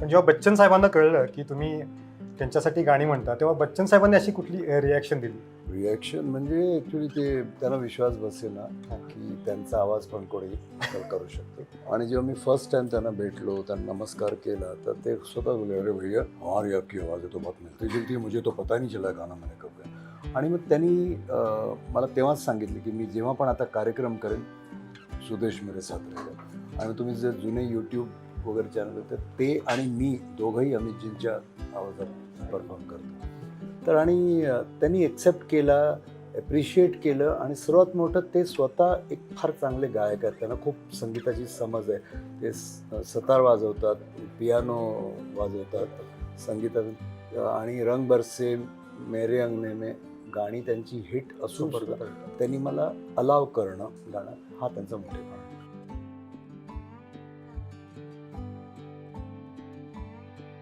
पण जेव्हा बच्चन साहेबांना कळलं की तुम्ही त्यांच्यासाठी गाणी म्हणता, तेव्हा बच्चन साहेबांनी अशी कुठली रिॲक्शन दिली? रिॲक्शन म्हणजे ॲक्च्युली ते त्यांना विश्वास बसेना की त्यांचा आवाज पण कोणी करू शकतो. आणि जेव्हा मी फर्स्ट टाइम त्यांना भेटलो, त्यांना नमस्कार केला, तर ते स्वतः बोलले, अरे भैया और आपकी आवाज़ है तो बहुत मिलती जुलती, मुझे तो पता नहीं चला गाना मैंने कब गाया. आणि मग त्यांनी मला तेव्हाच सांगितलं की मी जेव्हा पण आता कार्यक्रम करेन, सुदेश मेरे साथ रहेगा. आणि तुम्ही जे जुने यूट्यूब वगैरे चॅनल तर ते आणि मी दोघंही अमितजींच्या आवाजात परफॉर्म करतो. तर आणि त्यांनी एक्सेप्ट केला, ॲप्रिशिएट केलं. आणि सर्वात मोठं, ते स्वतः एक फार चांगले गायक आहेत. त्यांना खूप संगीताची समज आहे. ते सतार वाजवतात, पियानो वाजवतात, संगीतात. आणि रंग बरसे, मेरे अंगने में गाणी त्यांची हिट असून सुद्धा त्यांनी मला अलाव करणं गाणं, हा त्यांचा मोठेपणा.